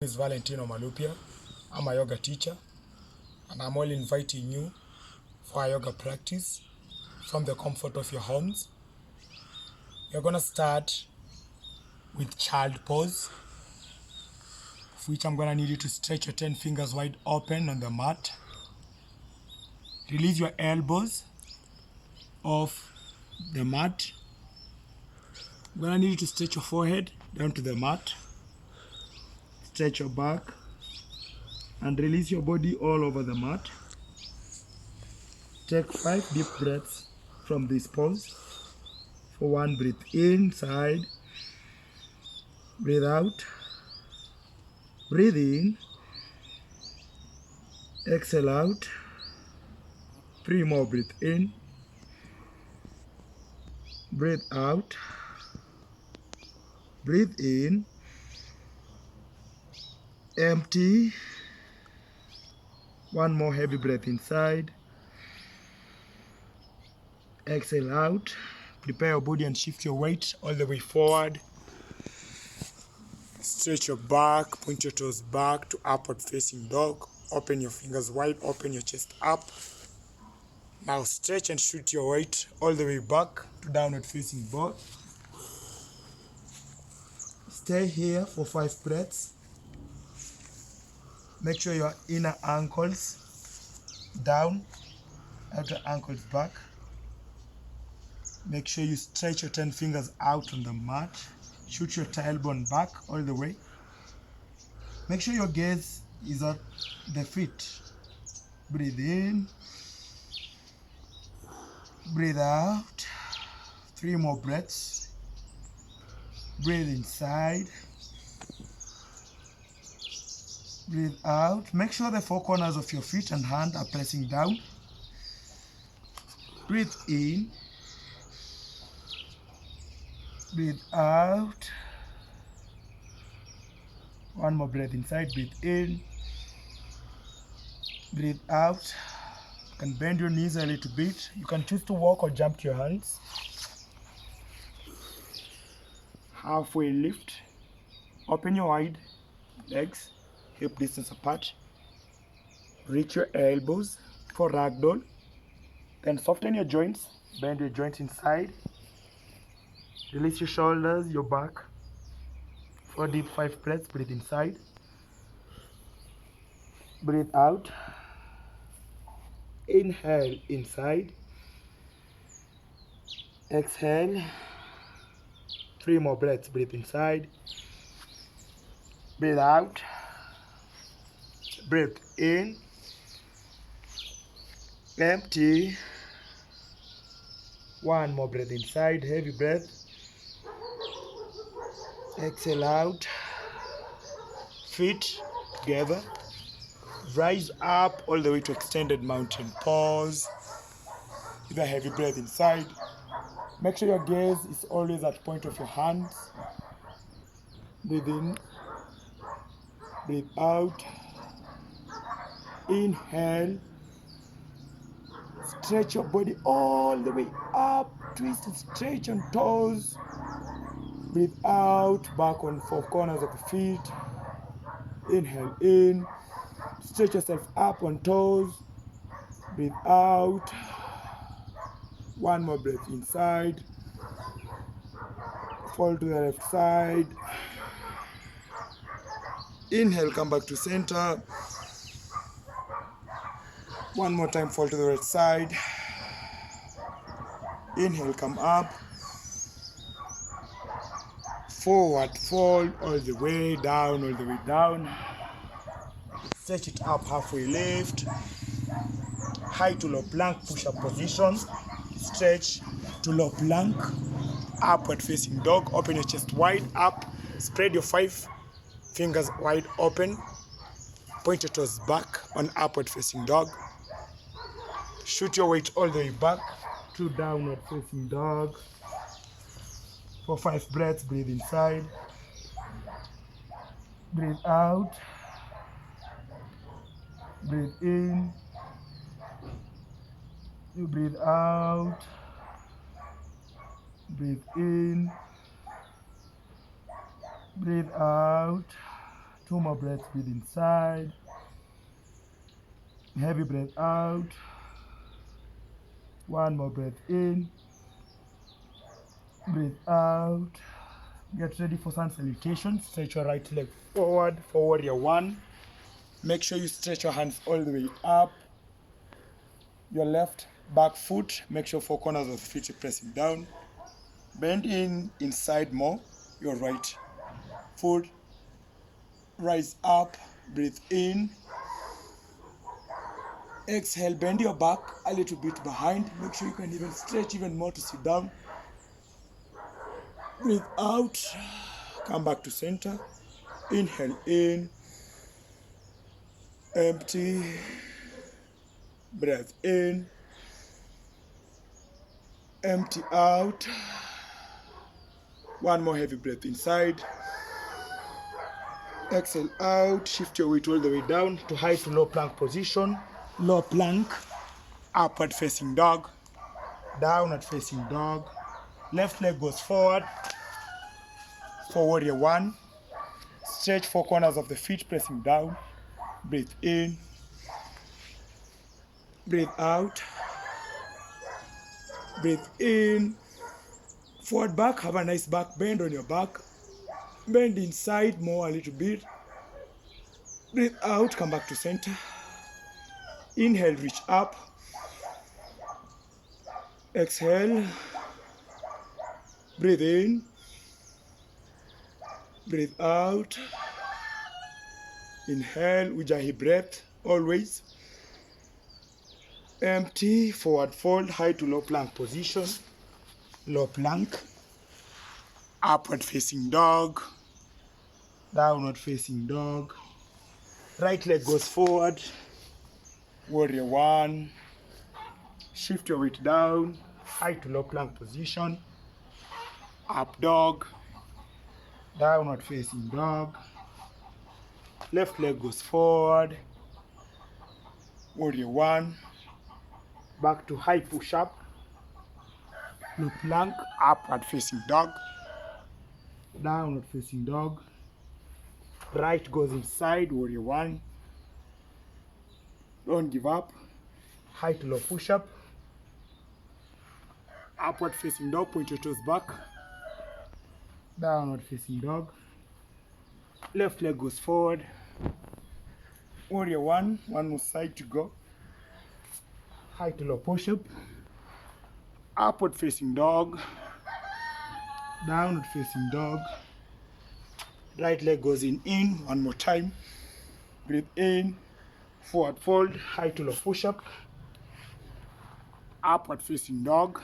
Is Valentino Malupia. I'm a yoga teacher and I'm all inviting you for a yoga practice from the comfort of your homes. You're going to start with child pose, for which I'm going to need you to stretch your 10 fingers wide open on the mat. Release your elbows off the mat. I'm going to need you to stretch your forehead down to the mat. Stretch your back and release your body all over the mat. Take 5 deep breaths from this pose. For 1, breathe inside, breathe out, breathe in, exhale out, 3 more, breathe in, breathe out, breathe in, empty, 1 more heavy breath inside, exhale out, prepare your body and shift your weight all the way forward. Stretch your back, point your toes back to upward facing dog. Open your fingers wide, open your chest up. Now stretch and shoot your weight all the way back to downward facing dog. Stay here for 5 breaths. Make sure your inner ankles down, outer ankles back. Make sure you stretch your 10 fingers out on the mat. Shoot your tailbone back all the way. Make sure your gaze is at the feet. Breathe in. Breathe out. 3 more breaths. Breathe inside. Breathe out. Make sure the 4 corners of your feet and hand are pressing down. Breathe in. Breathe out. 1 more breath inside. Breathe in. Breathe out. You can bend your knees a little bit. You can choose to walk or jump to your hands. Halfway lift. Open your wide legs, hip distance apart. Reach your elbows for ragdoll. Then soften your joints. Bend your joints inside. Release your shoulders, your back. 4 deep 5 breaths. Breathe inside. Breathe out. Inhale inside. Exhale. 3 more breaths. Breathe inside. Breathe out. Breathe in. Empty. 1 more breath inside. Heavy breath. Exhale out. Feet together. Rise up all the way to extended mountain pose. With a heavy breath inside. Make sure your gaze is always at the point of your hands. Breathe in. Breathe out. Inhale. Stretch your body all the way up. Twist and stretch on toes. Breathe out. Back on 4 corners of the feet. Inhale in. Stretch yourself up on toes. Breathe out. 1 more breath inside. Fall to the left side. Inhale, come back to center. 1 more time, fall to the right side. Inhale, come up. Forward fold all the way down, all the way down. Stretch it up, halfway lift. High to low plank, push-up position. Stretch to low plank. Upward facing dog. Open your chest wide up. Spread your 5 fingers wide open. Point your toes back on upward facing dog. Shoot your weight all the way back to downward facing dog. For 5 breaths, breathe inside. Breathe out. Breathe in. You breathe out. Breathe in. Breathe out. 2 more breaths, breathe inside, heavy breath out, 1 more breath in, breathe out. Get ready for sun salutation. Stretch your right leg forward for warrior 1. Make sure you stretch your hands all the way up. Your left back foot, make sure 4 corners of the feet are pressing down. Bend inside more. Your right foot, rise up, breathe in. Exhale, bend your back a little bit behind. Make sure you can even stretch even more to sit down. Breathe out, come back to center. Inhale in, empty, breath in, empty out. 1 more heavy breath inside. Exhale out, shift your weight all the way down to high to low plank position. Low plank, upward facing dog, downward facing dog. Left leg goes forward for warrior 1. Stretch 4 corners of the feet pressing down. Breathe in, breathe out, breathe in. Forward back, have a nice back bend on your back. Bend inside more a little bit. Breathe out, come back to center. Inhale, reach up. Exhale, breathe in, breathe out. Inhale, Ujjayi breath, always. Empty, forward fold, high to low plank position. Low plank, upward facing dog, downward facing dog. Right leg goes forward, warrior 1. Shift your weight down, high to low plank position. Up dog, downward facing dog. Left leg goes forward, warrior 1. Back to high push up. Low plank, upward facing dog, downward facing dog. Right goes inside, warrior 1. Don't give up. High to low push up. Upward facing dog, point your toes back. Downward facing dog. Left leg goes forward. Warrior 1, 1 more side to go. High to low push up. Upward facing dog. Downward facing dog. Right leg goes in, 1 more time. Breathe in, forward fold, high to low push up. Upward facing dog.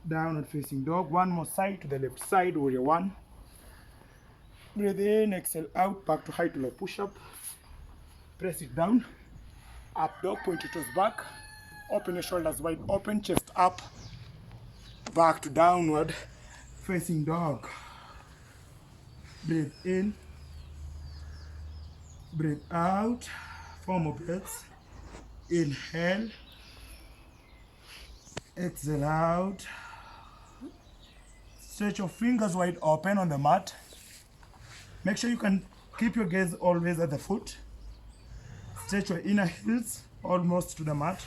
Downward facing dog. 1 more side to the left side, warrior 1. Breathe in, exhale out, back to high to low push up. Press it down. Up dog, point your toes back. Open your shoulders wide open, chest up. Back to downward facing dog. Breathe in, breathe out. 4 more breaths. Inhale, exhale out. Stretch your fingers wide open on the mat. Make sure you can keep your gaze always at the foot. Stretch your inner heels almost to the mat.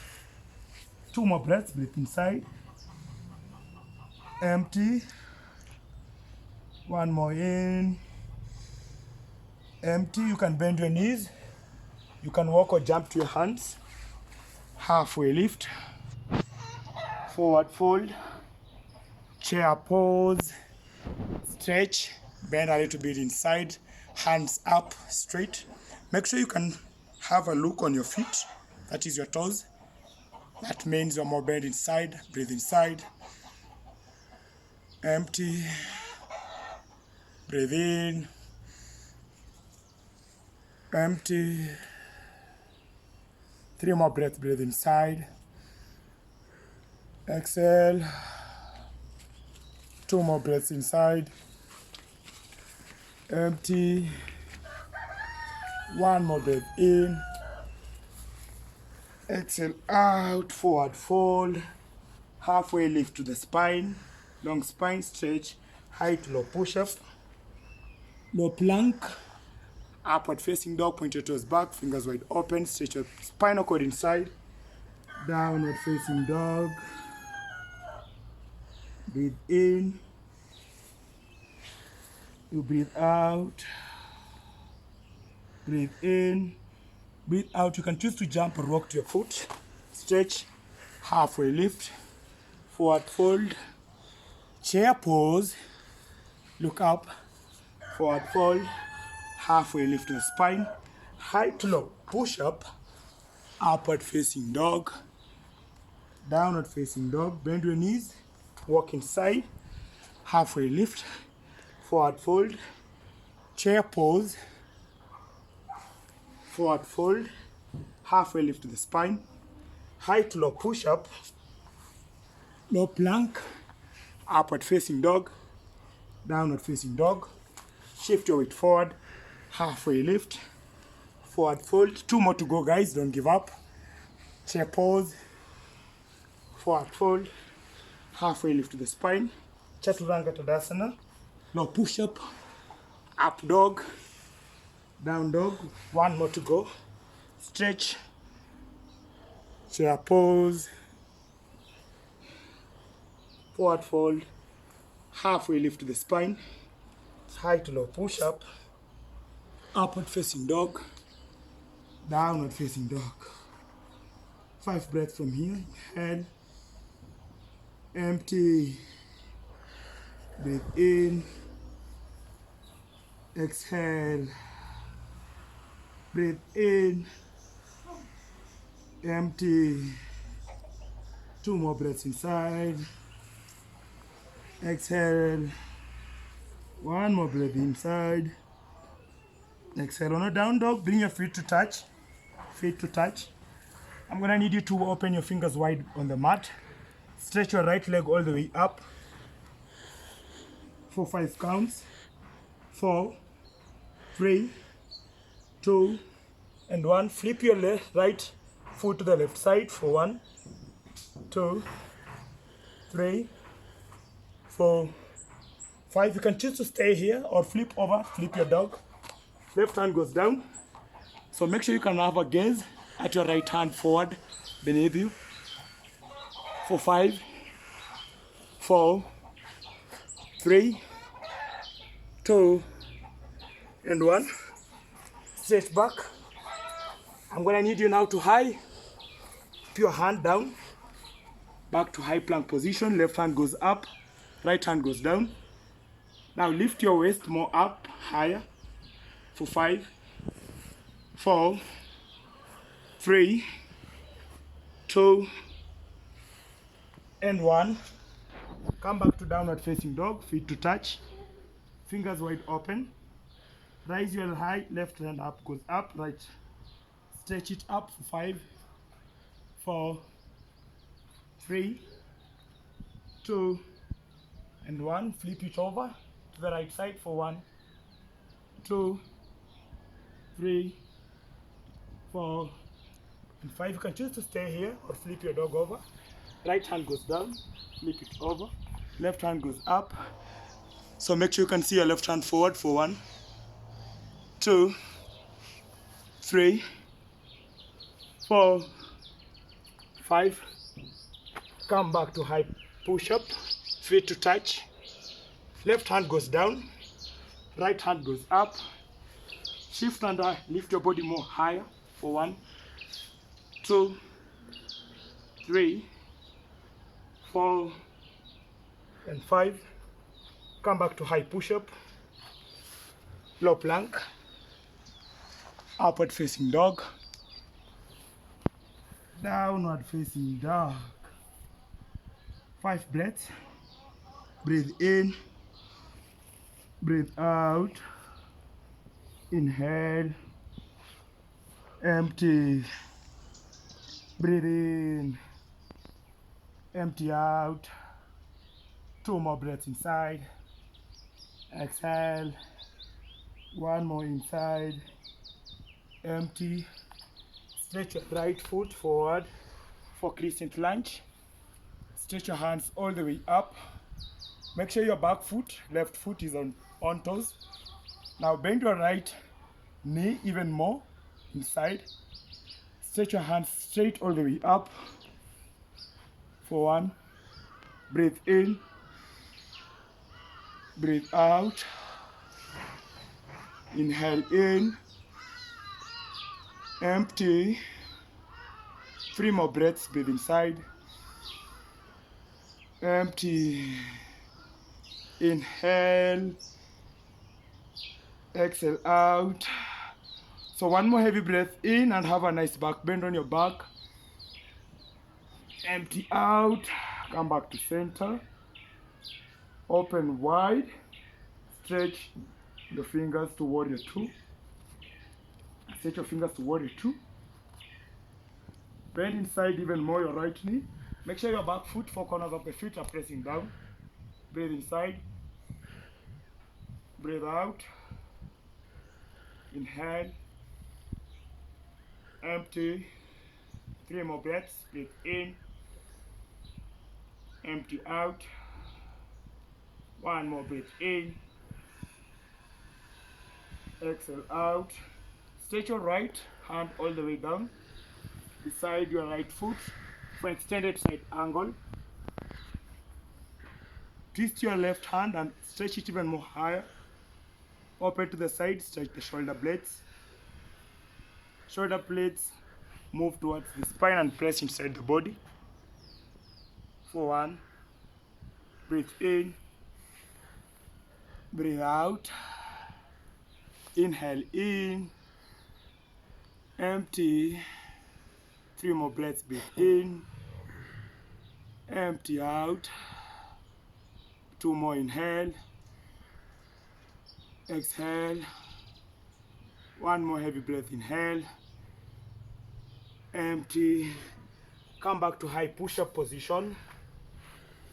2 more breaths, breathe inside. Empty. 1 more in. Empty. You can bend your knees. You can walk or jump to your hands. Halfway lift. Forward fold. Chair pose. Stretch. Bend a little bit inside. Hands up straight. Make sure you can have a look on your feet. That is your toes. That means you're more bent inside. Breathe inside. Empty. Breathe in. Empty. 3 more breaths. Breathe inside. Exhale. 2 more breaths inside. Empty. 1 more breath in. Exhale out. Forward fold. Halfway lift to the spine. Long spine stretch. High to low push up. Low plank. Upward facing dog, point your toes back, fingers wide open, stretch your spinal cord inside. Downward facing dog. Breathe in. You breathe out. Breathe in. Breathe out. You can choose to jump or rock to your foot. Stretch. Halfway lift. Forward fold. Chair pose. Look up. Forward fold. Halfway lift to the spine. High to low. Push up. Upward facing dog. Downward facing dog. Bend your knees. Walk inside. Halfway lift. Forward fold. Chair pose. Forward fold. Halfway lift to the spine. High to low push up. Low plank. Upward facing dog. Downward facing dog. Shift your weight forward. Halfway lift. Forward fold. 2 more to go, guys. Don't give up. Chair pose. Forward fold. Halfway lift to the spine. Chaturanga Tadasana. Low push up. Up dog. Down dog. 1 more to go. Stretch. Chair pose. Forward fold. Halfway lift to the spine. High to low push up. Upward facing dog. Downward facing dog. 5 breaths from here. Inhale. Empty. Breathe in. Exhale. Breathe in. Empty. 2 more breaths inside. Exhale. 1 more breath inside. Exhale. On a down dog, bring your feet to touch. Feet to touch. I'm gonna need you to open your fingers wide on the mat. Stretch your right leg all the way up for 5 counts. 4, 3, 2, and 1. Flip your right foot to the left side for 1, 2, 3, 4, 5. You can choose to stay here or flip over, flip your dog. Left hand goes down. So make sure you can have a gaze at your right hand forward beneath you. For 5, 4, 3, 2, and 1. Stretch back. I'm gonna need you now to high. Keep your hand down. Back to high plank position. Left hand goes up. Right hand goes down. Now lift your waist more up, higher. For 5, 4, 3, 2, and 1. Come back to downward facing dog, feet to touch, fingers wide open. Rise your high, left hand up goes up, right. Stretch it up for 5, 4, 3, 2, and 1. Flip it over to the right side for 1, 2, 3, 4, and 5. You can choose to stay here or flip your dog over. Right hand goes down, flip it over. Left hand goes up. So make sure you can see your left hand forward for 1, 2, 3, 4, 5. Come back to high push up, feet to touch. Left hand goes down, right hand goes up. Shift and lift your body more higher for 1, 2, 3, 4, and 5. Come back to high push-up, low plank, upward facing dog, downward facing dog. 5 breaths. Breathe in, breathe out, inhale, empty, breathe in, empty out. 2 more breaths inside. Exhale. 1 more inside. Empty. Stretch your right foot forward for crescent lunge. Stretch your hands all the way up. Make sure your back foot, left foot is on toes. Now bend your right knee even more inside. Stretch your hands straight all the way up for 1. Breathe in, breathe out. Inhale in, empty. 3 more breaths, breathe inside, empty. Inhale, exhale out. So 1 more heavy breath in and have a nice back bend on your back. Empty out, come back to center. Open wide, stretch your fingers to warrior 2. Stretch your fingers to warrior 2. Bend inside even more your right knee. Make sure your back foot, 4 corners of the feet are pressing down. Breathe inside, breathe out. Inhale, empty. 3 more breaths, breathe in, empty out. 1 more breath in, exhale out. Stretch your right hand all the way down beside your right foot for extended side angle. Twist your left hand and stretch it even more higher. Open to the side, stretch the shoulder blades. Shoulder blades move towards the spine and press inside the body. For 1, breathe in, breathe out. Inhale in, empty. 3 more breaths, breathe in, empty out. 2 more, inhale, exhale. 1 more heavy breath, inhale, empty. Come back to high push-up position,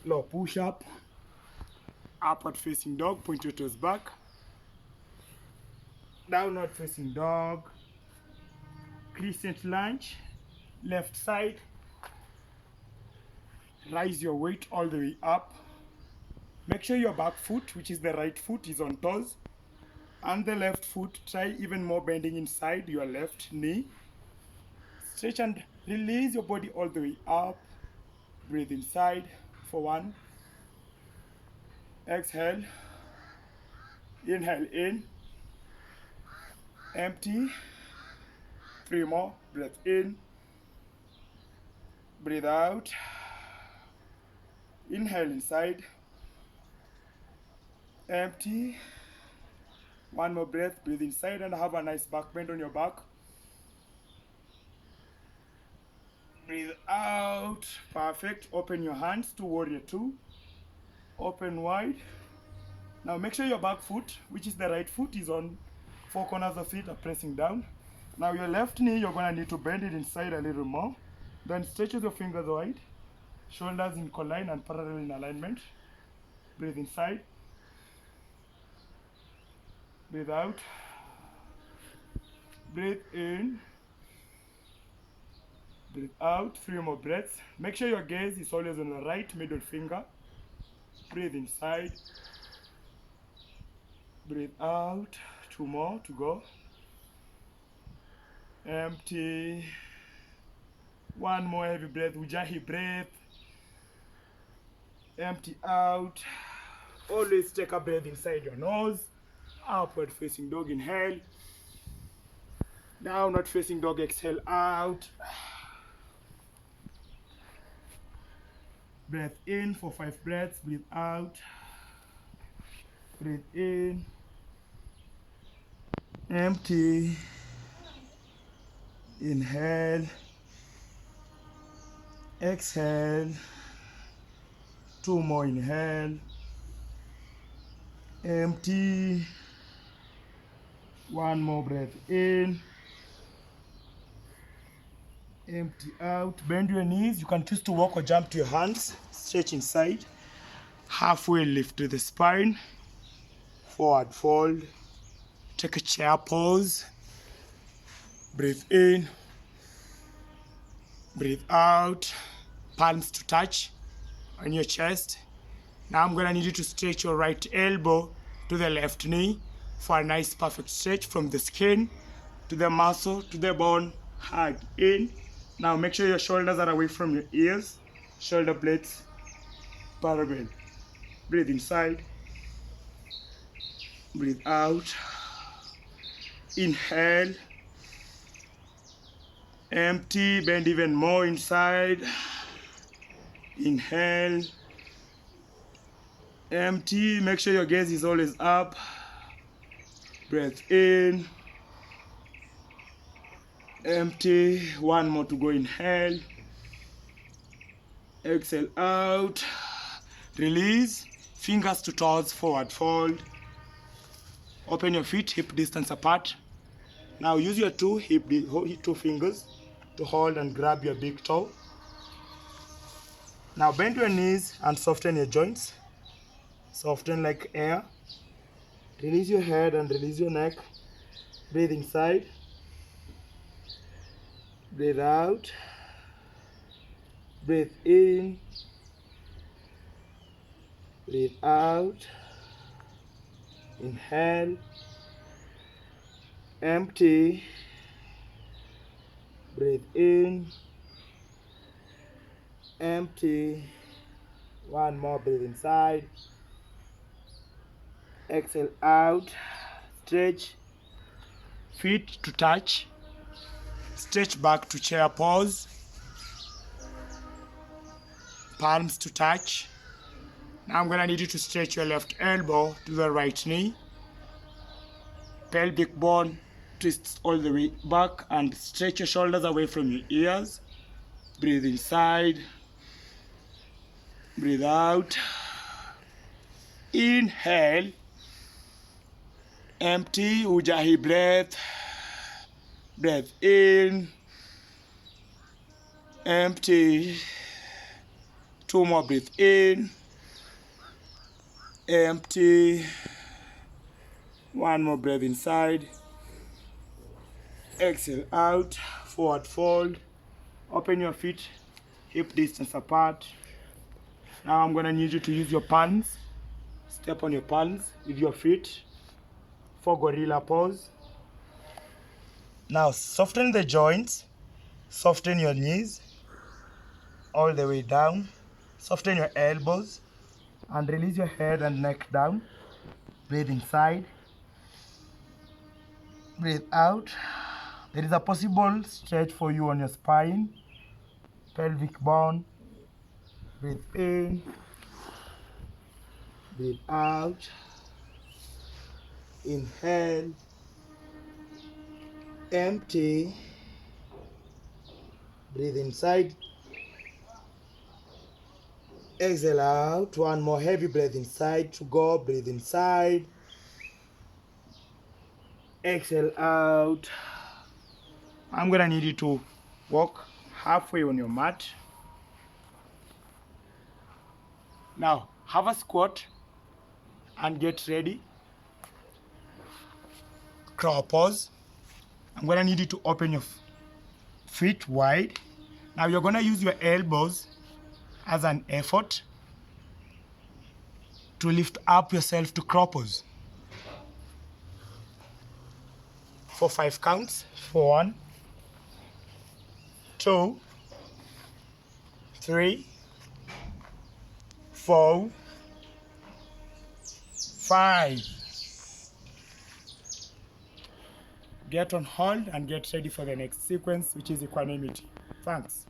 low push-up, upward facing dog, point your toes back, downward facing dog, crescent lunge, left side. Rise your weight all the way up. Make sure your back foot, which is the right foot, is on toes, and the left foot, try even more bending inside your left knee. Stretch and release your body all the way up. Breathe inside for 1. Exhale. Inhale in, empty. 3 more, breath in, breathe out. Inhale inside, empty. 1 more breath, breathe inside and have a nice back bend on your back. Breathe out, perfect. Open your hands to warrior 2. Open wide. Now make sure your back foot, which is the right foot, is on 4 corners of it are pressing down. Now your left knee, you're gonna need to bend it inside a little more. Then stretch your fingers wide, shoulders in colline and parallel in alignment. Breathe inside, breathe out, breathe in, breathe out. 3 more breaths. Make sure your gaze is always on the right middle finger. Breathe inside, breathe out. 2 more to go. Empty. 1 more heavy breath, Ujjayi breath. Empty out. Always take a breath inside your nose. Upward facing dog, inhale. Downward facing dog, exhale out. Breath in for 5 breaths, breathe out. Breathe in. Empty. Inhale. Exhale. 2 more, inhale. Empty. 1 more breath in. Empty out. Bend your knees. You can choose to walk or jump to your hands. Stretch inside. Halfway lift to the spine. Forward fold. Take a chair pose. Breathe in. Breathe out. Palms to touch on your chest. Now I'm gonna need you to stretch your right elbow to the left knee for a nice perfect stretch from the skin to the muscle, to the bone, hug in. Now make sure your shoulders are away from your ears, shoulder blades parallel. Breathe inside, breathe out. Inhale, empty, bend even more inside. Inhale, empty, make sure your gaze is always up. Breath in, empty, one more to go. Inhale, exhale out, release, fingers to toes, forward fold. Open your feet hip distance apart. Now use your two fingers to hold and grab your big toe. Now bend your knees and soften your joints. Soften like air. Release your head and release your neck. Breathe inside. Breathe out. Breathe in. Breathe out. Inhale. Empty. Breathe in. Empty. One more, breathe inside. Exhale out. Stretch. Feet to touch. Stretch back to chair pose. Palms to touch. Now I'm gonna need you to stretch your left elbow to the right knee. Pelvic bone twists all the way back and stretch your shoulders away from your ears. Breathe inside. Breathe out. Inhale. Empty, Ujjayi breath. Breath in. Empty. Two more, breathe in. Empty. One more, breath inside. Exhale out. Forward fold. Open your feet hip distance apart. Now I'm gonna need you to use your palms. Step on your palms with your feet for gorilla pose. Now soften the joints. Soften your knees all the way down. Soften your elbows and release your head and neck down. Breathe inside. Breathe out. There is a possible stretch for you on your spine, pelvic bone. Breathe in. Breathe out. Inhale. Empty. Breathe inside. Exhale out. One more heavy breath inside to go. Breathe inside. Exhale out. I'm gonna need you to walk halfway on your mat. Now have a squat and get ready. Crow pose. I'm gonna need you to open your feet wide. Now you're gonna use your elbows as an effort to lift up yourself to crow pose. For 5 counts. 1, 2, 3, 4, 5. Get on hold and get ready for the next sequence, which is equanimity. Thanks.